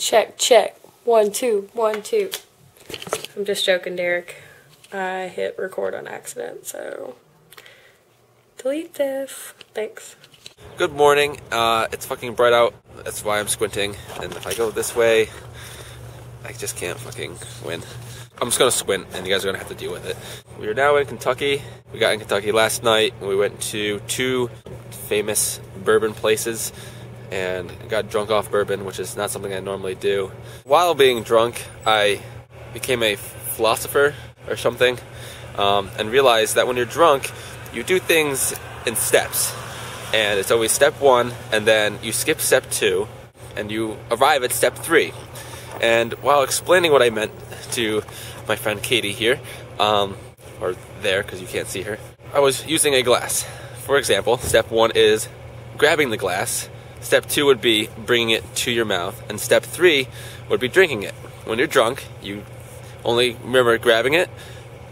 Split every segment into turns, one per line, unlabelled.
Check, check. 1, 2, 1, 2. I'm just joking, Derek. I hit record on accident, so delete this. Thanks.
Good morning. It's fucking bright out. That's why I'm squinting. And if I go this way, I just can't fucking win. I'm just gonna squint, and you guys are gonna have to deal with it. We are now in Kentucky. We got in Kentucky last night, and we went to 2 famous bourbon places and got drunk off bourbon, which is not something I normally do. While being drunk, I became a philosopher or something, and realized that when you're drunk, you do things in steps. And it's always step 1, and then you skip step 2, and you arrive at step 3. And while explaining what I meant to my friend Katie here, or there, because you can't see her, I was using a glass. For example, step 1 is grabbing the glass. Step 2 would be bringing it to your mouth, and step 3 would be drinking it. When you're drunk, you only remember grabbing it,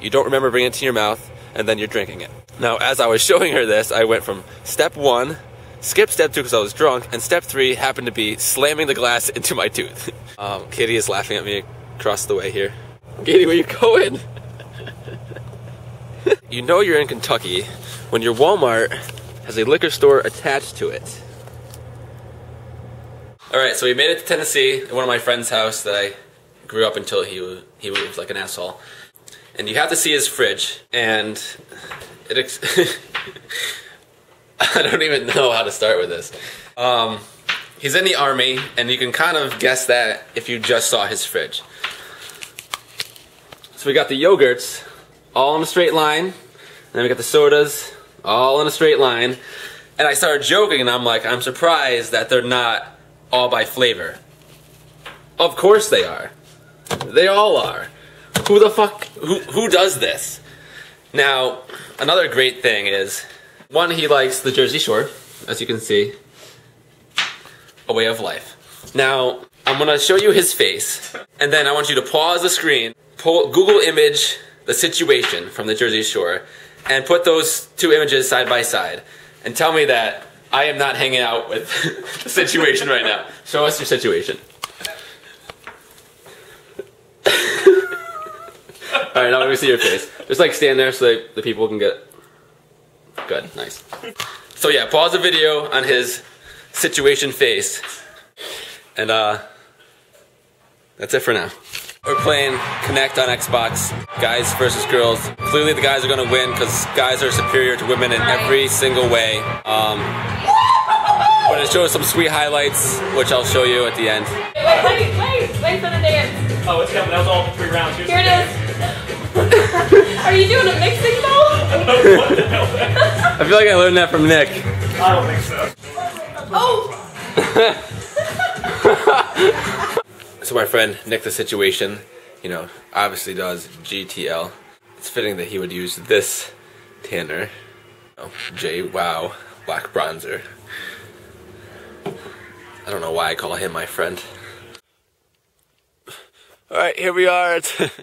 you don't remember bringing it to your mouth, and then you're drinking it. Now, as I was showing her this, I went from step 1, skipped step 2 because I was drunk, and step 3 happened to be slamming the glass into my tooth. Katie is laughing at me across the way here. Katie, where you going? You know you're in Kentucky when your Walmart has a liquor store attached to it. Alright, so we made it to Tennessee at one of my friend's house that I grew up until he was like an asshole. And you have to see his fridge, and I don't even know how to start with this. He's in the Army, and you can kind of guess that if you just saw his fridge. So we got the yogurts all in a straight line, and then we got the sodas all in a straight line. And I started joking, and I'm like, I'm surprised that they're not all by flavor. Of course they are. They all are. Who the fuck, who does this? Now, another great thing is, one, he likes the Jersey Shore, as you can see. A way of life. Now, I'm gonna show you his face, and then I want you to pause the screen, Google image the situation from the Jersey Shore, and put those 2 images side by side, and tell me that I am not hanging out with the situation right now. Show us your situation. Alright, now let me see your face. Just like stand there so that the people can get... Good, nice. So yeah, pause the video on his situation face. And that's it for now. We're playing Connect on Xbox, guys versus girls. Clearly the guys are gonna win because guys are superior to women in every single way. But it shows some sweet highlights, which I'll show you at the end.
Wait for the dance. Oh, it's coming. That was all for 3 rounds.
Here it is. Are you doing a mixing bowl?
What the hell?
I feel like I learned that from Nick.
I don't think so.
Oh!
So my friend Nick the Situation, you know, obviously does GTL. It's fitting that he would use this tanner. Oh, J-Wow Black Bronzer. I don't know why I call him my friend. Alright, here we are.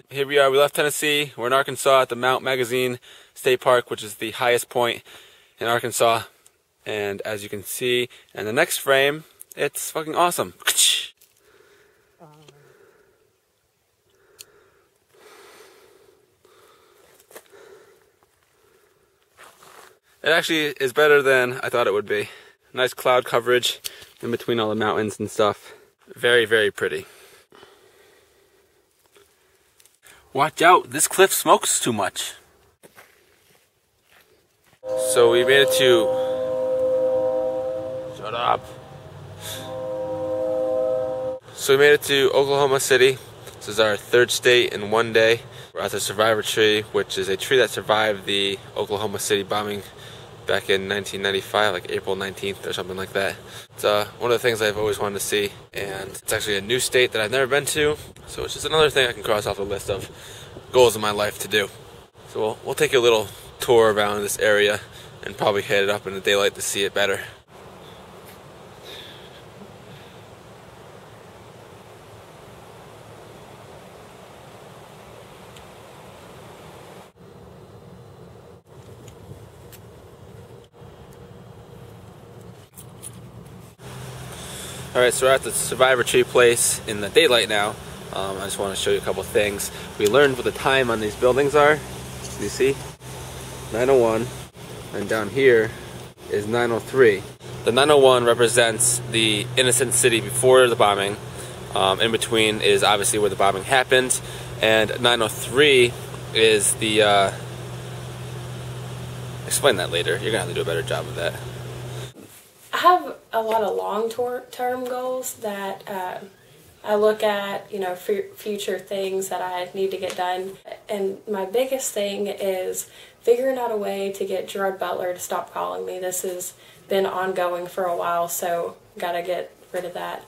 Here we are. We left Tennessee. We're in Arkansas at the Mount Magazine State Park, which is the highest point in Arkansas. And as you can see in the next frame, it's fucking awesome. It actually is better than I thought it would be. Nice cloud coverage in between all the mountains and stuff. Very, very pretty. Watch out, this cliff smokes too much. So we made it to... Shut up. So we made it to Oklahoma City. This is our 3rd state in 1 day. We're at the Survivor Tree, which is a tree that survived the Oklahoma City bombing back in 1995, like April 19th or something like that. It's one of the things I've always wanted to see, and it's actually a new state that I've never been to, so it's just another thing I can cross off the list of goals in my life to do. So we'll take a little tour around this area and probably head it up in the daylight to see it better. Alright, so we're at the Survivor Tree place in the daylight now. I just want to show you a couple things. We learned what the time on these buildings are. You see? 9:01. And down here is 9:03. The 9:01 represents the innocent city before the bombing. In between is obviously where the bombing happened. And 9:03 is the... explain that later. You're going to have to do a better job of that.
I have a lot of long-term goals that I look at, you know, future things that I need to get done. And my biggest thing is figuring out a way to get Gerard Butler to stop calling me. This has been ongoing for a while, so gotta get rid of that.